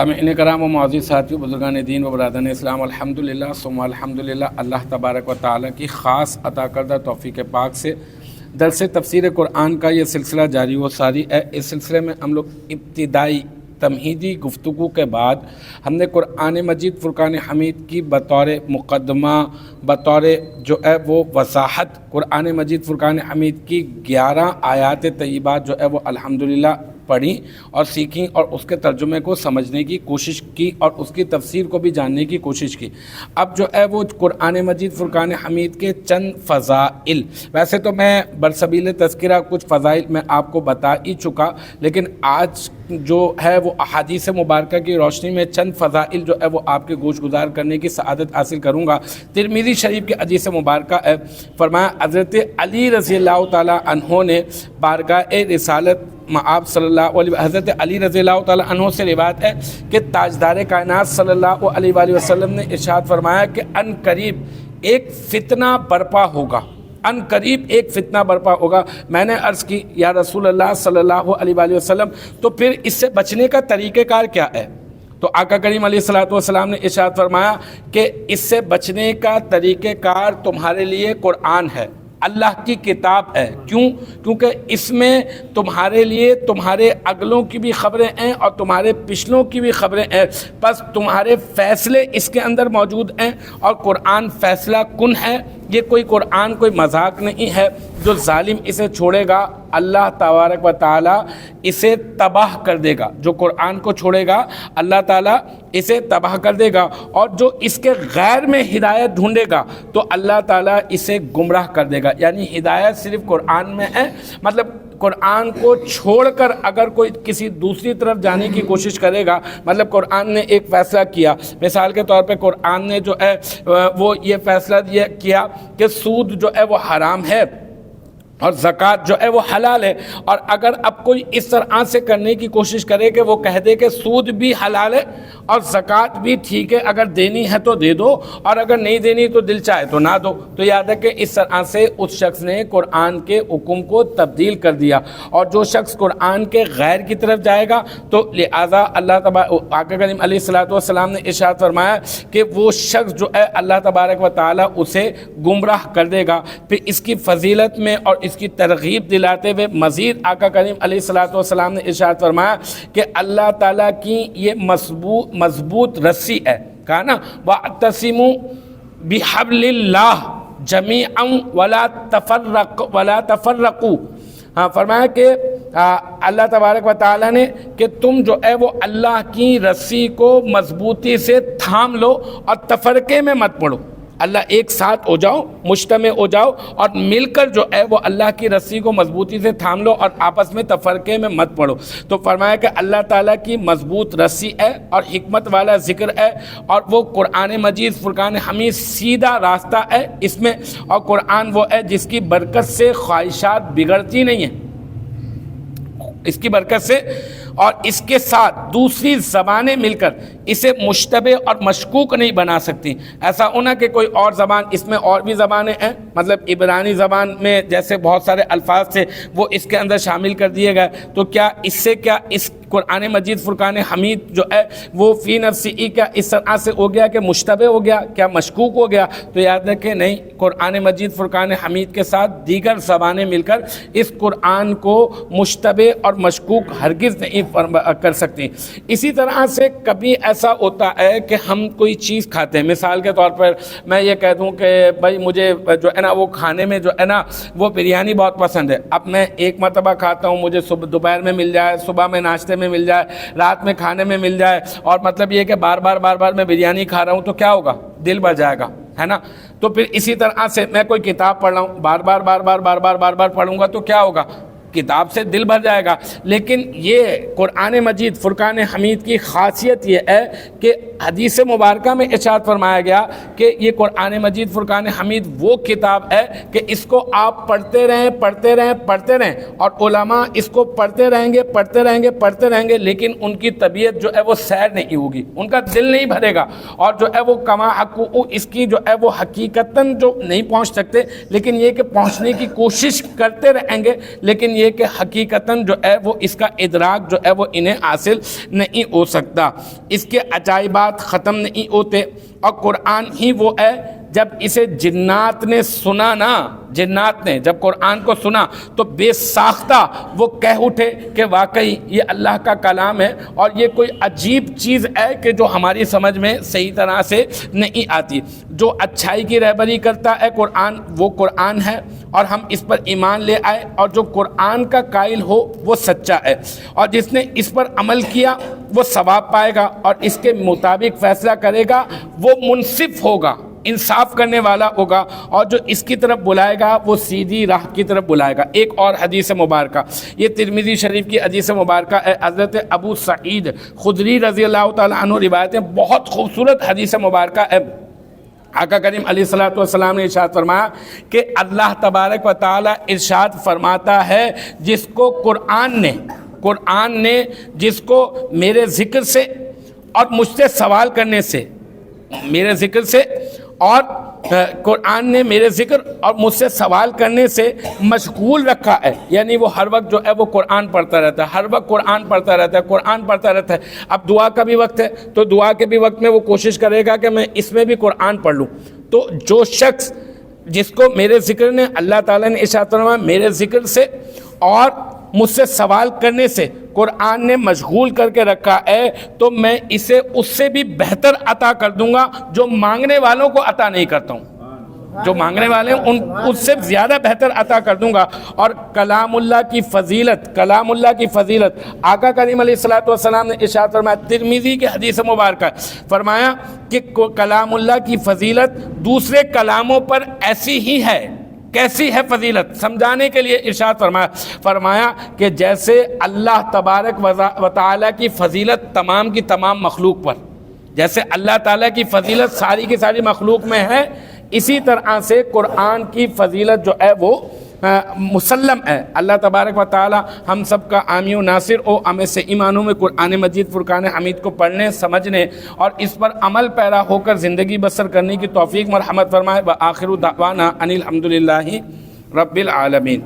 سامعین کرام و معزز ساتھیو، بزرگان دین و برادران اسلام، الحمدللہ ثم الحمدللہ، اللہ تبارک و تعالیٰ کی خاص عطا کردہ توفیق پاک سے درس تفسیر قرآن کا یہ سلسلہ جاری و ساری ہے۔ اس سلسلے میں ہم لوگ ابتدائی تمہیدی گفتگو کے بعد ہم نے قرآن مجید فرقان حمید کی بطور مقدمہ، بطور جو ہے وہ وضاحت، قرآن مجید فرقان حمید کی 11 آیات طیبات جو ہے وہ الحمدللہ پڑھی اور سیکھیں اور اس کے ترجمے کو سمجھنے کی کوشش کی اور اس کی تفسیر کو بھی جاننے کی کوشش کی۔ اب جو ہے وہ قرآن مجید فرقان حمید کے چند فضائل، ویسے تو میں برسبیل تذکرہ کچھ فضائل میں آپ کو بتا ہی چکا، لیکن آج جو ہے وہ احادیث مبارکہ کی روشنی میں چند فضائل جو ہے وہ آپ کے گوش گزار کرنے کی سعادت حاصل کروں گا۔ ترمذی شریف کی حدیث مبارکہ ہے، فرمایا حضرت علی رضی اللہ تعالی عنہ نے بارگاہ رسالت آپ صلی اللہ علیہ حضرت علی رضی اللہ تعالی عنہ سے روایت ہے کہ تاجدار کائنات صلی اللہ علیہ وآلہ وسلم نے ارشاد فرمایا کہ ان قریب ایک فتنہ برپا ہوگا، ان قریب ایک فتنہ برپا ہوگا۔ میں نے عرض کی یا رسول اللہ صلی اللہ علیہ وآلہ وسلم، تو پھر اس سے بچنے کا طریقہ کار کیا ہے؟ تو آقا کریم علیہ الصلوۃ والسلام نے ارشاد فرمایا کہ اس سے بچنے کا طریقہ کار تمہارے لیے قرآن ہے، اللہ کی کتاب ہے۔ کیونکہ اس میں تمہارے لیے تمہارے اگلوں کی بھی خبریں ہیں اور تمہارے پچھلوں کی بھی خبریں ہیں، بس تمہارے فیصلے اس کے اندر موجود ہیں، اور قرآن فیصلہ کن ہے۔ یہ قرآن کوئی مذاق نہیں ہے۔ جو ظالم اسے چھوڑے گا اللہ تبارک و تعالیٰ اسے تباہ کر دے گا، جو قرآن کو چھوڑے گا اللہ تعالیٰ اسے تباہ کر دے گا، اور جو اس کے غیر میں ہدایت ڈھونڈے گا تو اللہ تعالیٰ اسے گمراہ کر دے گا۔ یعنی ہدایت صرف قرآن میں ہے، مطلب قرآن کو چھوڑ کر اگر کوئی کسی دوسری طرف جانے کی کوشش کرے گا، مطلب قرآن نے ایک فیصلہ کیا، مثال کے طور پہ قرآن نے جو ہے وہ یہ فیصلہ یہ کیا کہ سود جو ہے وہ حرام ہے اور زکوٰۃ جو ہے وہ حلال ہے، اور اگر اب کوئی اس طرح سے کرنے کی کوشش کرے کہ وہ کہہ دے کہ سود بھی حلال ہے اور زکوٰۃ بھی ٹھیک ہے، اگر دینی ہے تو دے دو اور اگر نہیں دینی تو دل چاہے تو نہ دو، تو یاد ہے کہ اس طرح سے اس شخص نے قرآن کے حکم کو تبدیل کر دیا۔ اور جو شخص قرآن کے غیر کی طرف جائے گا تو لہٰذا آقا کریم علیہ الصلوۃ والسلام نے ارشاد فرمایا کہ وہ شخص جو ہے اللہ تبارک و تعالیٰ اسے گمراہ کر دے گا۔ پھر اس کی فضیلت میں اور اس کی ترغیب دلاتے ہوئے مزید آقا کریم علیہ الصلوۃ والسلام نے ارشاد فرمایا کہ اللہ تعالیٰ کی یہ مضبوط رسی ہے، کہا نا وَاعْتَصِمُوا بِحَبْلِ اللَّهِ جَمِيعًا وَلَا تَفَرَّقُوا۔ ہاں، فرمایا کہ اللہ تبارک و تعالیٰ نے کہ تم جو ہے وہ اللہ کی رسی کو مضبوطی سے تھام لو اور تفرقے میں مت پڑو۔ اللہ ایک ساتھ ہو جاؤ، مجتمع ہو جاؤ اور مل کر جو ہے وہ اللہ کی رسی کو مضبوطی سے تھام لو اور آپس میں تفرقے میں مت پڑو۔ تو فرمایا کہ اللہ تعالیٰ کی مضبوط رسی ہے اور حکمت والا ذکر ہے، اور وہ قرآن مجید فرقان حمید سیدھا راستہ ہے اس میں، اور قرآن وہ ہے جس کی برکت سے خواہشات بگڑتی نہیں ہیں، اس کی برکت سے، اور اس کے ساتھ دوسری زبانیں مل کر اسے مشتبہ اور مشکوک نہیں بنا سکتی۔ ایسا ہونا کہ کوئی اور زبان، اس میں اور بھی زبانیں ہیں، مطلب عبرانی زبان میں جیسے بہت سارے الفاظ تھے وہ اس کے اندر شامل کر دیے گئے، تو کیا اس سے کیا اس قرآن مجید فرقان حمید جو ہے وہ فی نفسی کیا اس طرح سے ہو گیا کہ مشتبہ ہو گیا، کیا مشکوک ہو گیا؟ تو یاد رکھیں نہیں، قرآن مجید فرقان حمید کے ساتھ دیگر زبانیں مل کر اس قرآن کو مشتبہ اور مشکوک ہرگز نہیں کر سکتی۔ اسی طرح سے کبھی ایسا ہوتا ہے کہ ہم کوئی چیز کھاتے ہیں، مثال کے طور پر میں یہ کہہ دوں کہ بھائی مجھے جو ہے نا وہ کھانے میں جو ہے نا وہ بریانی بہت پسند ہے، اب میں ایک مرتبہ کھاتا ہوں، مجھے دوپہر میں مل جائے، صبح میں ناشتے میں مل جائے، رات میں کھانے میں مل جائے، اور مطلب یہ کہ بار بار میں بریانی کھا رہا ہوں، تو کیا ہوگا؟ دل بھر جائے گا، ہے نا؟ تو پھر اسی طرح سے میں کوئی کتاب پڑھ رہا ہوں، بار پڑھوں گا تو کیا ہوگا؟ کتاب سے دل بھر جائے گا۔ لیکن یہ قرآن مجید فرقان حمید کی خاصیت یہ ہے کہ حدیث مبارکہ میں ارشاد فرمایا گیا کہ یہ قرآن مجید فرقان حمید وہ کتاب ہے کہ اس کو آپ پڑھتے رہیں اور علماء اس کو پڑھتے رہیں گے، لیکن ان کی طبیعت جو ہے وہ سیر نہیں ہوگی، ان کا دل نہیں بھرے گا، اور جو ہے وہ کما حقوق اس کی جو ہے وہ حقیقتاً جو نہیں پہنچ سکتے، لیکن یہ کہ پہنچنے کی کوشش کرتے رہیں گے، لیکن یہ کہ حقیقتاً جو ہے وہ اس کا ادراک جو ہے وہ انہیں حاصل نہیں ہو سکتا، اس کے عجائبات ختم نہیں ہوتے۔ اور قرآن ہی وہ ہے، جب اسے جنات نے سنا نا، جنات نے جب قرآن کو سنا تو بے ساختہ وہ کہہ اٹھے کہ واقعی یہ اللہ کا کلام ہے، اور یہ کوئی عجیب چیز ہے کہ جو ہماری سمجھ میں صحیح طرح سے نہیں آتی۔ جو اچھائی کی رہبری کرتا ہے قرآن، وہ قرآن ہے، اور ہم اس پر ایمان لے آئے، اور جو قرآن کا قائل ہو وہ سچا ہے، اور جس نے اس پر عمل کیا وہ ثواب پائے گا، اور اس کے مطابق فیصلہ کرے گا، وہ منصف ہوگا، انصاف کرنے والا ہوگا، اور جو اس کی طرف بلائے گا وہ سیدھی راہ کی طرف بلائے گا۔ ایک اور حدیث مبارکہ، یہ ترمذی شریف کی حدیث مبارکہ ہے، حضرت ابو سعید خدری رضی اللہ تعالیٰ عنہ روایت ہے، بہت خوبصورت حدیث مبارکہ ہے۔ آقا کریم علیہ الصلوۃ والسلام نے ارشاد فرمایا کہ اللہ تبارک و تعالیٰ ارشاد فرماتا ہے، جس کو قرآن نے جس کو میرے ذکر سے اور مجھ سے سوال کرنے سے، میرے ذکر سے اور قرآن نے میرے ذکر اور مجھ سے سوال کرنے سے مشغول رکھا ہے، یعنی وہ ہر وقت جو ہے وہ قرآن پڑھتا رہتا ہے، ہر وقت قرآن پڑھتا رہتا ہے، قرآن پڑھتا رہتا ہے۔ اب دعا کا بھی وقت ہے تو دعا کے بھی وقت میں وہ کوشش کرے گا کہ میں اس میں بھی قرآن پڑھ لوں۔ تو جو شخص جس کو میرے ذکر نے، اللہ تعالیٰ نے ارشاد فرمایا میرے ذکر سے اور مجھ سے سوال کرنے سے قرآن نے مشغول کر کے رکھا ہے، تو میں اسے اس سے بھی بہتر عطا کر دوں گا جو مانگنے والوں کو عطا نہیں کرتا ہوں، جو مانگنے والے ہیں اس سے زیادہ بہتر عطا کر دوں گا۔ اور کلام اللہ کی فضیلت آقا کریم علیہ الصلوۃ والسلام نے ارشاد فرمایا، ترمذی کی حدیث مبارکہ، فرمایا کہ کلام اللہ کی فضیلت دوسرے کلاموں پر ایسی ہی ہے۔ کیسی ہے فضیلت؟ سمجھانے کے لیے ارشاد فرمایا کہ جیسے اللہ تبارک و تعالیٰ کی فضیلت تمام کی تمام مخلوق پر، جیسے اللہ تعالیٰ کی فضیلت ساری کی ساری مخلوق میں ہے، اسی طرح سے قرآن کی فضیلت جو ہے وہ مسلم ہے۔ اللہ تبارک و تعالیٰ ہم سب کا حامی و ناصر او، ہمیں سے ایمانوں میں قرآن مجید فرقان حمید کو پڑھنے، سمجھنے اور اس پر عمل پیرا ہو کر زندگی بسر کرنے کی توفیق مرحمت فرمائے۔ وآخر دعوانا ان الحمد للہ رب العالمین۔